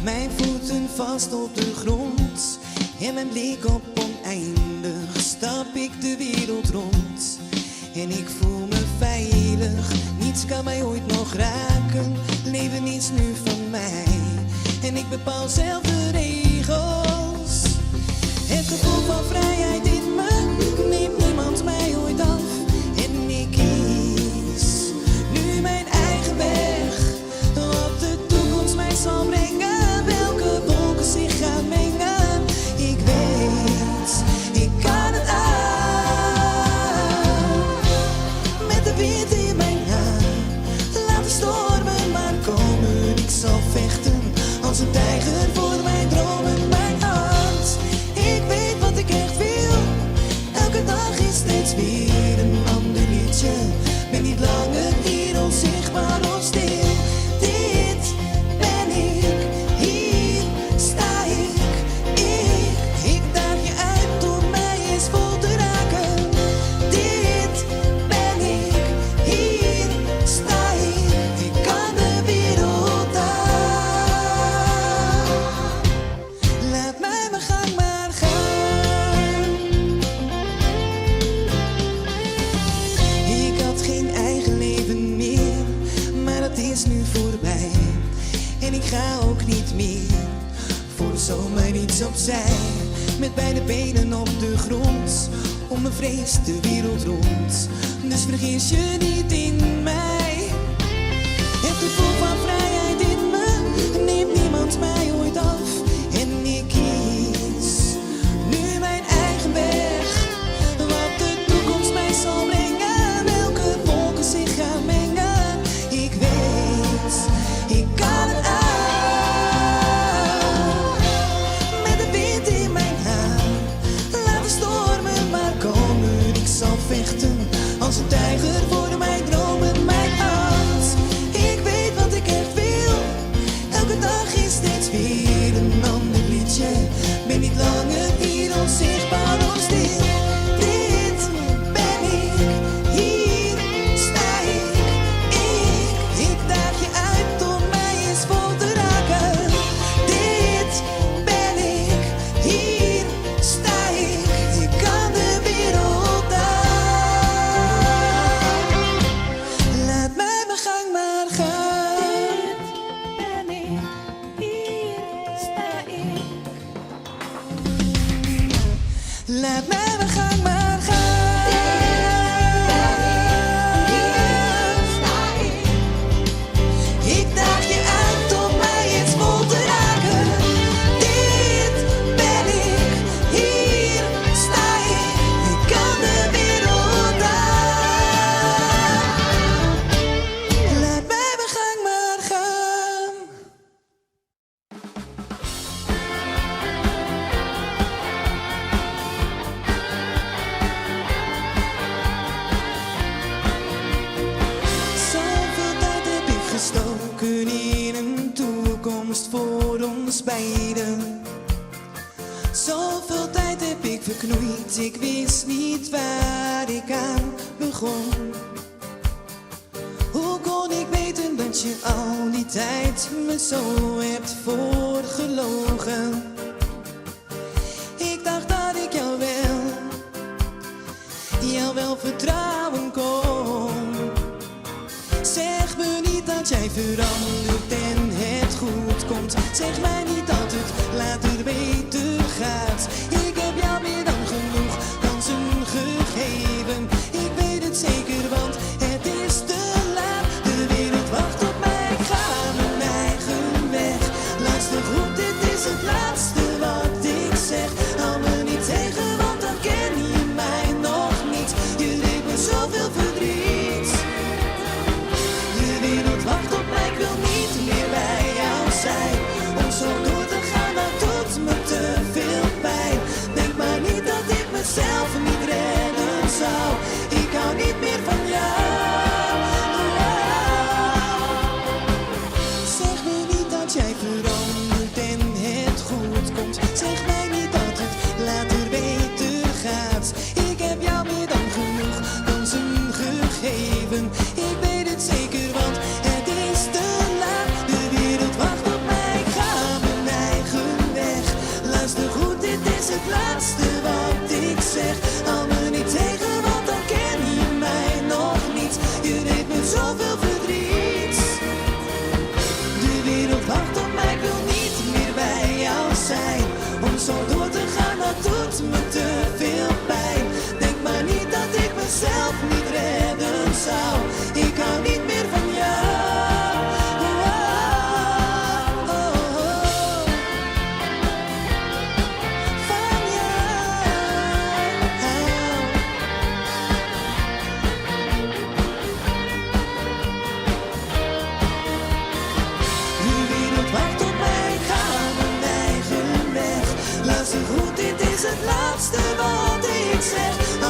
Mijn voeten vast op de grond en mijn blik op oneindig. Stap ik de wereld rond en ik voel me veilig. Niets kan mij ooit nog raken, leven is nu van mij. En ik bepaal zelf de regels. Het gevoel van vrijheid in me neemt niemand mij ooit af. En ik kies nu mijn eigen weg, wat de toekomst mij zal brengen, welke wolken zich gaan mengen. Ik weet, ik kan het aan. Met de wind in mijn haar, laat de stormen maar komen. Ik zal vechten als een tijger voor mijn dromen, mijn hart. Ik weet wat ik echt wil, elke dag is steeds weer een ander liedje. Ben niet langer hier onzichtbaar of stil. Dit ben ik, hier sta ik. Ik daag je uit om mij eens vol te raken. Dit ben ik, hier sta ik. Ik kan de wereld aan. Laat mij mijn gang maar gaan. Ik had geen eigen leven meer, maar dat is nu voorbij. En ik ga ook niet meer voor zomaar iets opzij. Met beide benen op de grond, onbevreesd de wereld rond. Dus vergis je niet in mij. Het gevoel van vrijheid in me neemt niemand mij ooit af. En ik kies nu mijn eigen weg, wat de toekomst mij zal brengen, welke wolken zich gaan mengen. Ik weet, ik kan het aan. Met de wind in mijn haar, laat de stormen maar komen. Ik zal vechten als een tijger voor mijn dromen, mijn hart. Ik weet wat ik echt wil, elke dag is steeds weer een ander liedje. Ben niet langer hier onzichtbaar of stil. Dit ben ik, hier sta ik. Ik daag je uit om mij eens vol te raken. Dit ben ik, hier sta ik. Ik kan de wereld aan. Laat mij mijn gang maar gaan. Dit ben ik, hier sta ik. Laat mij mijn gang maar gaan. Ik daag je uit om mij eens vol te raken. Dit ben ik, hier sta ik. Ik kan de wereld aan. Laat mij mijn gang maar gaan. Zoveel tijd heb ik gestoken in een toekomst voor ons beiden. Zoveel tijd heb ik verknoeid, ik wist niet waar ik aan begon. Hoe kon ik weten dat je al die tijd me zo hebt voorgelogen? Ik dacht dat ik jou wel vertrouwen kon. Zeg me niet dat jij verandert en het goed komt. Zeg mij niet dat het later beter gaat. Ik heb jou meer dan genoeg kansen gegeven. Ik weet het zeker, want het is te laat. De wereld wacht op mij, ik ga mijn eigen weg. Luister goed, dit is het laatste wat ik zeg. Hou me niet tegen, want dan ken je mij nog niet. Je deed me zoveel verdriet. De wereld wacht op mij, ik wil niet meer bij jou zijn. Om zo door te gaan, dat doet me te veel pijn. Denk maar niet dat ik mezelf niet redden zou. Ik hou niet meer van jou. Zeg me niet dat jij verandert en het goed komt. Zeg mij niet dat het later beter gaat. Ik heb jou meer dan genoeg kansen gegeven. Ik weet het zeker, want het is te laat. De wereld wacht op mij, ik ga mijn zeg. Hou me niet tegen, want dan ken je mij nog niet. Je deed me zoveel verdriet. De wereld wacht op mij, ik wil niet meer bij jou zijn. Om zo door te gaan, dat doet me te veel pijn. Denk maar niet dat ik mezelf niet redden zou. Ik hou niet meer van jou. Luister goed, dit is het laatste wat ik zeg.